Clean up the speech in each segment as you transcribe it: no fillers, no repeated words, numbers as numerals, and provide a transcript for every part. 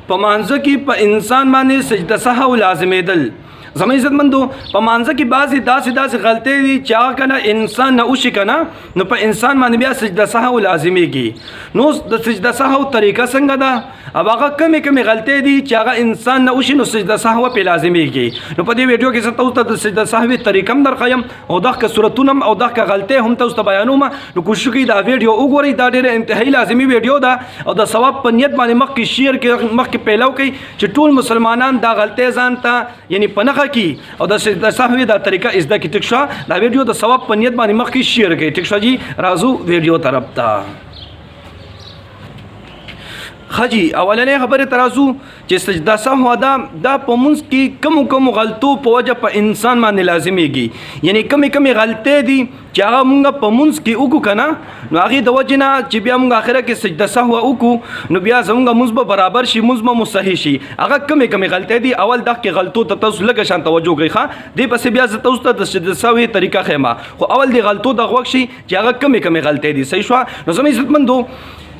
په مانځه کې په انسان باندې سجده سهو لازمېدل. زموږ عزتمندو په مانځه کې بعضې داسې غلطۍ دي چې هغه کنه انسان نه وشي کنه نو په انسان باندې بیا سجده سهو لازمېږي. نو د سجده سهو طریقه څنګه ده او هغه کمې غلطۍ دي چې هغه انسان نه وشي نو سجده سهو پې لازمېږي. نو په دې ویډیو کې زه تاسو ته د سجده سهوي طریقه هم درښیم او دغه صورتونه هم او دغه غلطۍ هم تاسو ته بیانوم. نو کوشش وکړئ دا ویډیو وګورئ. دا ډېره انتهایي لازمي ویډیو ده او د ثواب په نیت باندې مخکې شیر کې مخکې پیلو کوي چې ټول مسلمانان دا غلطۍ ځان ته یعنی په نښه کی او د سهوی دا طریقه زده کی. ټیک شو دا ویډیو د ثواب په نیت باندې مخکې شیر کړئ. ټیک شو جی راځو ویډیو طرف ته. خجی اولنې خبره ترازو چې سجده سهو دا په منځ کې کم غلطو په وجه په انسان باندې لازمېږي. یعنی کمې غلطۍ دي چې هغه مونږ په منځ کې وکړو کنه نو هغې د وجې نه چې بیا مونږ اخره کې سجده سهو وکړو نو بیا زمونږ منځ به برابر شي منځ به صحیح شي. هغه کمې غلطۍ دي. اول دغه غلطو ته تاسو لږه شان توجه کوئ ښه. دې پسې بیا زه تاسو ته د سجده سهوي طریقه ښیم. خو اول د غلطو دغه وخت شي چې هغه کمې غلطۍ دي. صحیح شوه. نو زموږ عزتمندو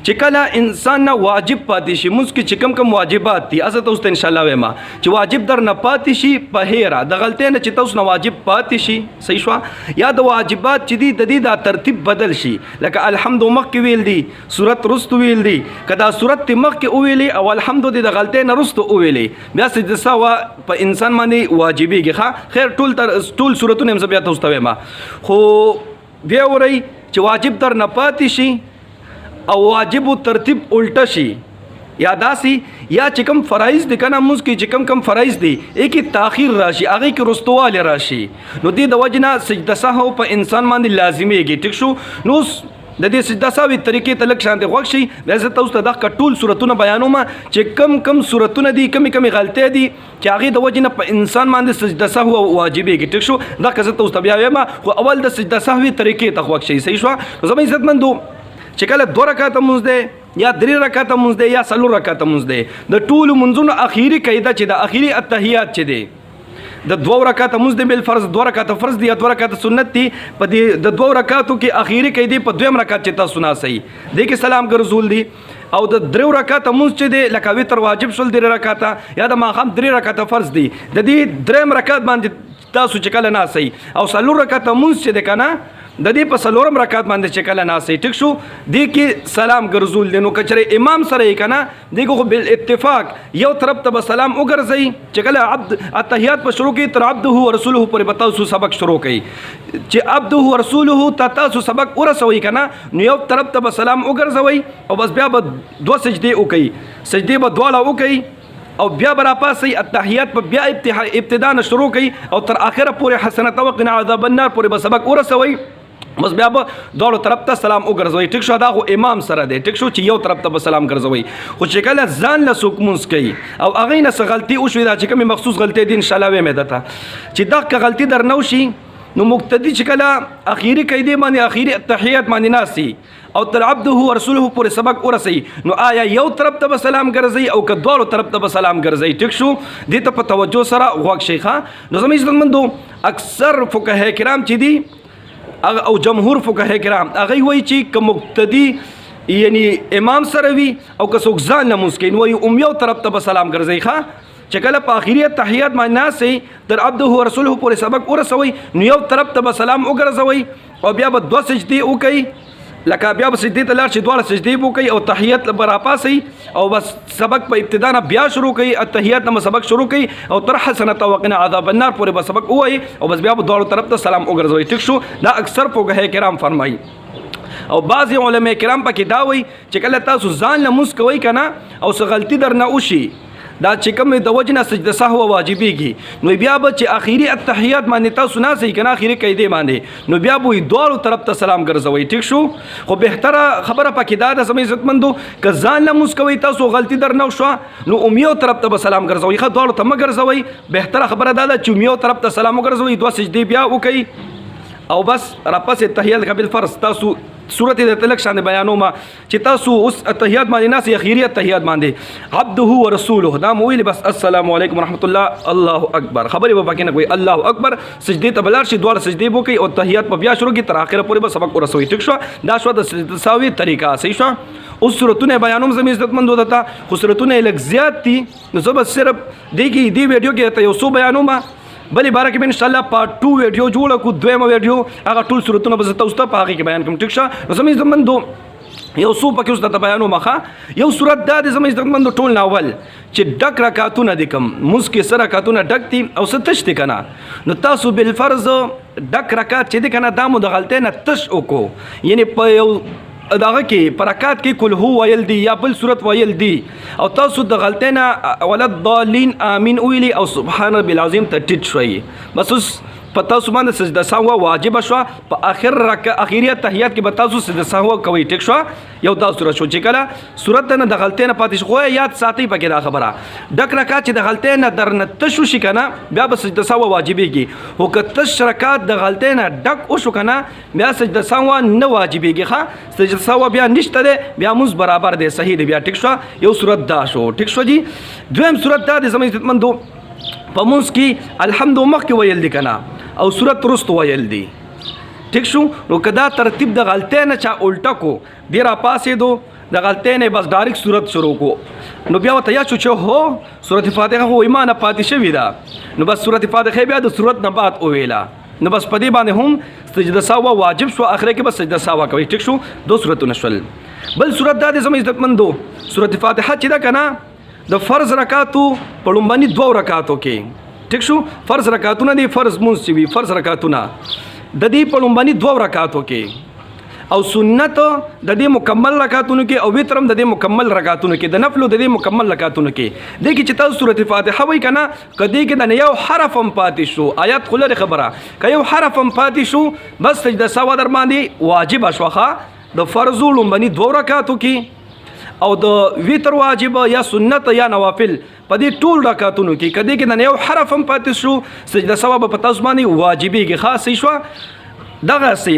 چې کله انسان نه واجب پاتې شي منځ کې چې کم واجبات دي زه تاسو ته انشاءالله وایم چې واجب در نه پاتې شي په هیره د غلطۍ نه چې تاسو نه واجب پاتې شي. صحیح شوه. یا د واجبات چې دي د دې دا ترتیب بدل شي لکه الحمد مخکې ویل دي صورت رستو ویل دي که دا صورت مخکې وویلې او الحمد د غلطۍ نه رستو وویلې بیا سجده سهو په انسان باندې واجبېږي. ښه خیر ټول صورتونه هم زه بیا تاسو ته وایم. خو بیا وری چې واجب در نه پاتې شي او واجب ترتیب الټه شي یا داسي یا چې کوم فرایض دي کنه موږ کې چې کوم فرایض دي کې تاخير راشي هغه کې رستواله راشي نو دې د وجنه سجده سهو په انسان باندې لازميږي. ټیک شو. نو د دې سجده سهوي طریقې ته لږ شانته غوښ شي بیا زه تاسو ته دغه ټول صورتونه بیانوم چې کم صورتونه دي کمې غلطۍ دي چې هغې د وجې نه په انسان باندې سجده سهو واجبېږي. ټیک شو. دغه زه تاسو ته بیا وایم خو اول د سجده سهوي طریقې ته غوښ شي. صحیح شوه. زما عزتمندو چې کله 2 رکعاته مونځ دی یا 3 رکعاته مونځ دی یا 4 رکعاته مونځ دی د ټولو منځونو اخیری قاعده چې د اخیری التحیات چې دی د 2 رکعاته مونځ دی بل فرض 2 رکعاته فرض دی یا 2 رکعاته سنت دی په دې د 2 رکعاتو کې اخیری قاعده په 2م رکعت چې تاسو نه صحیح دی کې سلام ګرځول دی او د 3 رکعاته مونځ چې دی لکه وتر واجب شول 3 رکعاته یا د ماښام 3 رکعاته فرض دی د دې 3م رکعت باندې تاسو چې کله نه صحیح او 4 رکعاته مونځ چې دی کنه د دې په 4م رکعت باندې چې کله ناسې. ټیک شو. دې کې سلام ګرځول دی نو کچره امام سره یې کنه دغه خو بل اتفاق یو طرف ته سلام وګرځي چې کله عبد التحیات په شروع کې تر عبده او رسوله پر بتاسو سبق شروع کړي چې عبده او رسوله تاسو سبق ورسوي کنه نو یو طرف ته سلام وګرځوي او بس بیا به 2 سجدي وکي سجدي به دواړه وکي او بیا برا پاسي التحیات په بیا ابتدا نه شروع کړي او تر اخره پورې حسنه توقنا عذاب النار پورې به سبق ورسوي بس بیا به دوړو طرف ته سلام وګرځوي. ټیک شو. دا خو امام سره دی. ټیک شو چې یو طرف ته به سلام ګرځوي خو چې کله ځان له څوک مونځ کوي او هغې نه څه غلطي وشوي دا چې کومې مخصوص غلطۍ دي انشاءالله وایم درته چې دغه غلطي در نه وشي نو مقتدي چې کله اخیری قاعدې باندې اخیری التحیات باندې ناسي او تر عبده او رسوله پورې سبق ورسي نو آیا یو طرف ته به سلام ګرځي او که دوړو طرف ته به سلام ګرځي. ټیک شو. دې ته په توجه سره غوږ شي. ښه. نو زموږ عزتمندو اکثر فقهای کرام چې دي او جمهور فقهای کرام هغه وایي چې که مقتدي یعنی امام سره وي او که څوک ځان نه مونځ کوي نو وایي یو طرف ته به سلام ګرځوي. ښه. چې کله په اخري تحیات باندې ناسې تر عبده او رسوله پورې سبق ورسوي نو یو طرف ته به سلام وګرځوي او بیا به 2 سجدي وکړي لکه بیا به سجدي ته لاړ شي 2 سجدي وکړي او تحیات برا پاسي او بس سبق په ابتدا نه بیا شروع کوي التحیات نه سبق شروع کوي او تر حسنه توقنا عذاب النار پورې به سبق وایي او بس بیا به 2 طرف ته سلام وګرځوي. ټیک شو. دا اکثر فقهای کرام فرمایي او بعض علماء کرام پکې دا وایي چې کله تاسو ځان له مونځ کوئ کنه او څه غلطي در نه وشي دا چې کوم د وجنه سجده سهو واجبېږي نو بیا به چې اخیری التحیات باندې تاسو نه صحیح کنه اخیری قاعده باندې نو بیا به دوړو طرف ته سلام ګرځوي. ټیک شو. خو بهتره خبره پکې دا د سمې عزتمندو که ځان له مونځ کوئ تاسو غلطي در نه شوه نو یو طرف ته به سلام ګرځوي. ښه. دوړو ته مه ګرځوئ. بهتره خبره دا ده چې یو طرف ته سلام وګرځوئ 2 سجدې بیا وکړئ او بس راپسې تحیات قبل فرض تاسو صورت د تلک شان بیانو ما چې تاسو اوس التحیات باندې ناس اخیری التحیات باندې عبده ورسوله دا مویل بس السلام علیکم ورحمت الله الله اکبر خبرې به پکې نه کوي الله اکبر سجدي ته بلار شي دوه سجدي بو کوي او تحیات په بیا شروع کی تر اخره پورې به سبق ورسوي ټیک شو دا شو د تساوی طریقہ صحیح شو اوس صورتونه بیانوم زمي عزت مند ودتا خو صورتونه لګ زیات دي نو زه بس صرف دی ویډیو کې ته یو څو بیانوم بلې باره کې به انشاءالله پارت 2 ویډیو جوړه کړو دویمه ویډیو هغه ټول صورتونه به زه تاسو ته په هغې کې بیان کوم ټیک شه نو زموږ عزتمندو یو څو پکې اوس درته بیانوم ښه یو صورت دا دی زموږ عزتمندو ټول ناول چې ډک رکعتونه دي کوم مونځ کې څه رکعتونه ډک دي او څه تش دي که نه نو تاسو بالفرض ډک رکعت چې دی که نه دا مو د غلطۍ نه تش وکړو یعنې په یو داغه کې پرکات کې کل هو ویل دی یا بل صورت ویل دی او تاسو د غلطۍ نه ولد ضالین امین ویلی او سبحان رب العظیم ته ټیټ شوي بس اوس په تاسو باندې سجده سهو واجب شو په اخر اخیری تحیات کې به تاسو سجده سهو کوي ټیک شو یو دا صورت شو چې کله صورت نه د غلطۍ نه پاتې شو یاد ساتي پکې دا خبره ډک رکعت چې د غلطۍ نه درنه تشو شي کنه بیا به سجده سهو واجبېږي او که تش رکعت د غلطۍ نه ډک وشو کنه بیا سجده سهو نه واجبېږي ښه سجده سهو بیا نشته دی بیا مونځ برابر دی صحیح دی بیا ټیک شو یو صورت دا شو ټیک شو جی دویم صورت دا دی زموږ عزتمندو په مونځ کې الحمد مخکې ویل دی کنه او صورت رست ویل دی ٹھیک شو نو کدا ترتیب د غلطۍ نه چا الټا کو دی را پاسې دو د غلطۍ نه بس ډایرکټ صورت شروع کو نو بیا ورته یاد شو چې هو صورت فاتحه خو ایمان پاتې شوې ده نو بس صورت فاتحه بیا د صورت نه بعد وویلا نو بس په دې باندې هم سجده سهو واجب شو اخره کې بس سجده سهو کوي ټیک شو دو صورتونه شول بل صورت دا د زموږ عزتمندو صورت فاتحه چې ده کنه د فرض رکعاتو په لومبني دوه رکعاتو کې ٹھیک شو فرض رکعتونه دي فرض مونځ چې وي فرض رکعتونه د دې په لومبني دوه رکعاتو کې او سنت د دې مکمل رکعتونو کې او وترم د دې مکمل رکعتونو کې د نفل د دې مکمل رکعتونو کې د کې چې تاسو سورۃ فاتحه وای کنه کدی کې د یو حرف هم پاتې شو آیات خلل خبره ک یو حرف هم پاتې شو بس سجده سهو در باندې واجب شوخه د فرض لومبني دوه رکعاتو کې او د وتر واجب یا سنت یا نوافل په دې ټول رکعتونو کې کدی کې د یو حرف هم پاتې شو سجده سهو په تاسو باندې واجبېږي خاص شو دغه سي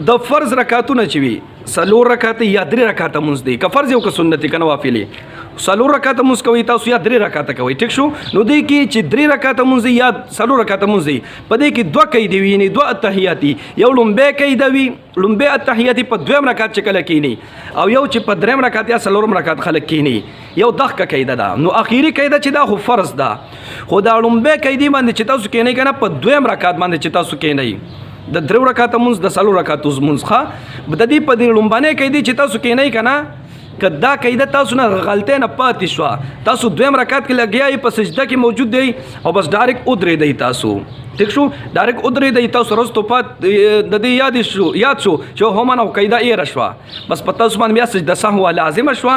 د فرض رکعتونه چې وي څلور رکعت یا درې رکعت مونږ دی که فرض یو که سنت که نوافل څلور رکعت مونږ کوي تاسو یا درې رکعت کوي ټیک شو نو دی کې چې درې رکعت مونږ یا څلور رکعت مونږ دی په دې کې دوه قید وي یعنی دوه التحیاتی یو لومبه قید وي لومبه التحیاتی په دویم رکعت چې کله کینی او یو چې په دریم رکعت یا څلورم رکعت خلک کینی یو دغه قید ده نو اخیری قید چې دا خو فرض ده خو دا لومبه قید باندې چې تاسو کینی کنه په دویم رکعت باندې چې تاسو کینی د درو رکعات مونږ د څلور رکعات مونږ ښه د دې په دې لومبانه قید چې تاسو کینی کنه کدا قاعده تاسو نه غلطه نه پاتې شو تاسو دویم رکعت کې لګیای په سجده کې موجود دی او بس ډایرکټ ودرې دی تاسو ٹھیک شو ډایرکټ ودرې دی تاسو رستو پات د دې یاد شو چې هم نو قاعده یې رشوا بس په تاسو باندې بیا سجده سهو لازم شو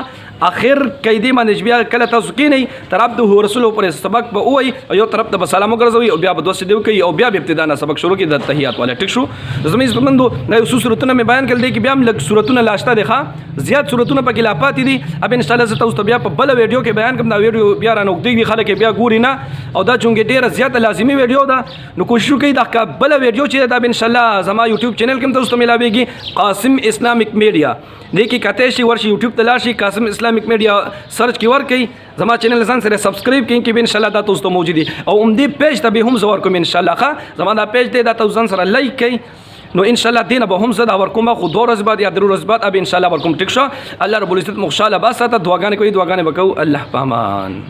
اخر قاعده باندې بیا کله تاسو کې نه تر عبده رسول پر سبق به وای یو طرف ته سلام وګرځوي او بیا به دوه سجده کوي او بیا به ابتدا نه سبق شروع کی د تحیات والا ټیک شو زمي زمندو نه یو صورتونه مې بیان کړل دي کې بیا هم لږ صورتونه لاشته دي ښه زیات صورتونه پکې لا پاتې دي اب ان شاء الله تاسو ته بیا په بل ویډیو کې بیان کوم دا ویډیو بیا را نوګدي خلک بیا ګوري نه او دا چونګې ډیره زیات لازمي ویډیو ده نو کوشش وکړئ دا بل ویډیو چې دا ان شاء الله زما یوټیوب چینل کې تاسو ته ملاويږي قاسم اسلامیک میډیا دې کې کته شي ورشي یوټیوب ته لاشي قاسم اسلامیک میډیا سرچ کې ورکړئ زما چینل ځان سره سبسکرایب کړئ کې ان شاء الله دا تاسو ته موجود دي او دې پیج ته به هم زور کوم ان شاء الله ښه زما دا پیج دی دا تاسو ځان سره لایک کړئ نو ان شاء الله دینه به هم زدا ورکوم خو دوه ورځې بعد یا درو ورځې بعد اب ان شاء الله ورکوم ټیک شو الله رب العزت مخشاله باسه ته دعاګانې کوي دعاګانې وکاو الله پامان